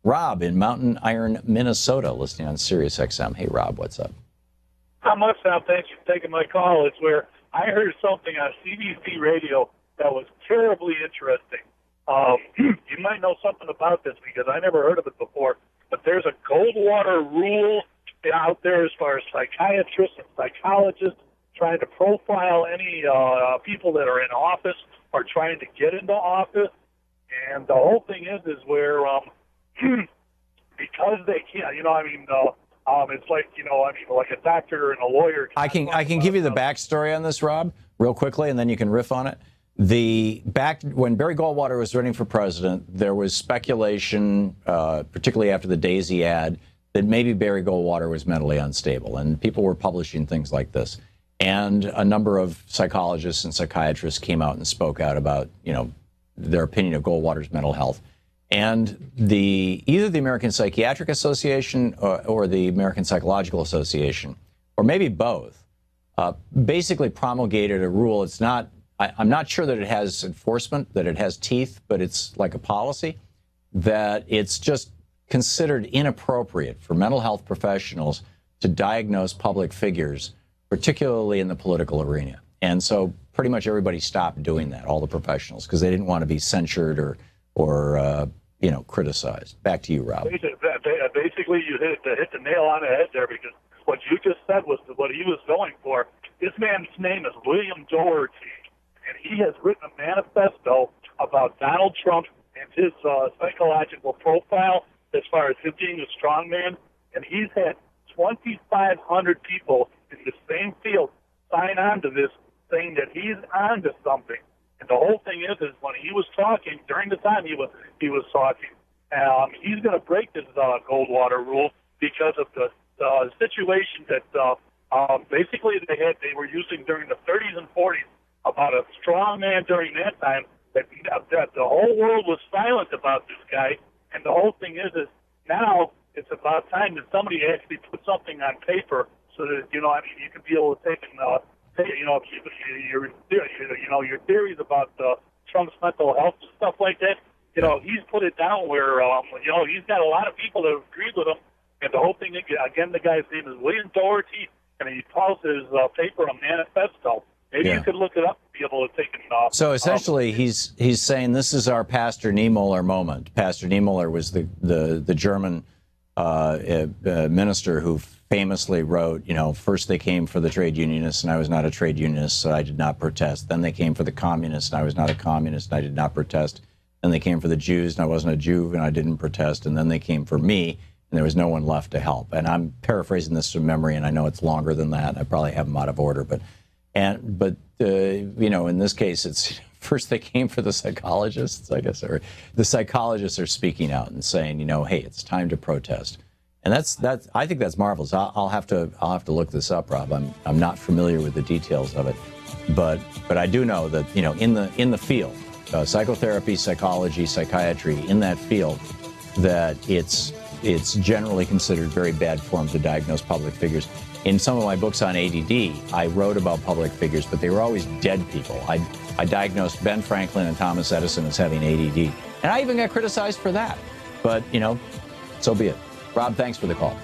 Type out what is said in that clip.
Rob in Mountain Iron, Minnesota, listening on Sirius XM. Hey, Rob, what's up? Not much now. Thanks for taking my call. It's where I heard something on CBC radio that was terribly interesting. You might know something about this because I never heard of it before, but there's a Goldwater Rule out there as far as psychiatrists and psychologists trying to profile any people that are in office or trying to get into office. And the whole thing is where because they can't, it's like, like a doctor and a lawyer. I can give you the backstory on this, Rob, real quickly, and then you can riff on it. When Barry Goldwater was running for president, there was speculation, particularly after the Daisy ad, that maybe Barry Goldwater was mentally unstable, and people were publishing things like this. And a number of psychologists and psychiatrists came out and spoke out about, their opinion of Goldwater's mental health. And either the American Psychiatric Association or the American Psychological Association, or maybe both, basically promulgated a rule. I'm not sure that it has enforcement, that it has teeth, but it's like a policy, that it's just considered inappropriate for mental health professionals to diagnose public figures, particularly in the political arena. And so pretty much everybody stopped doing that, all the professionals, because they didn't want to be censured or criticized. Back to you, Rob. Basically, you hit the nail on the head there, because what you just said was what he was going for. This man's name is William Doherty, and he has written a manifesto about Donald Trump and his psychological profile as far as him being a strongman, and he's had 2,500 people in the same field sign on to this, saying that he's on to something. And the whole thing is when he was talking, during the time he was talking, he's going to break this Goldwater Rule because of the situation that basically they were using during the 30s and 40s about a strong man during that time, that the whole world was silent about this guy. And the whole thing is now it's about time that somebody actually put something on paper so that, you can be able to take your theories about Trump's mental health and stuff like that. He's put it down where, he's got a lot of people that agree with him. And the whole thing, again, the guy's name is William Doherty, and he calls his paper a manifesto. Maybe you could look it up and be able to take it off. So essentially, he's saying this is our Pastor Niemöller moment. Pastor Niemöller was the German minister who famously wrote, first they came for the trade unionists, and I was not a trade unionist, so I did not protest. Then they came for the communists, and I was not a communist, and I did not protest. Then they came for the Jews, and I wasn't a Jew, and I didn't protest. And then they came for me, and there was no one left to help. And I'm paraphrasing this from memory, and I know it's longer than that. I probably have them out of order, but in this case, it's first they came for the psychologists, I guess, or the psychologists are speaking out and saying, hey, it's time to protest. And that's I think that's marvelous. I'll have to look this up, Rob. I'm not familiar with the details of it, but I do know that in the field, psychotherapy, psychology, psychiatry, in that field, that it's generally considered very bad form to diagnose public figures. In some of my books on ADD, I wrote about public figures, but they were always dead people. I diagnosed Ben Franklin and Thomas Edison as having ADD, and I even got criticized for that. But so be it. Rob, thanks for the call.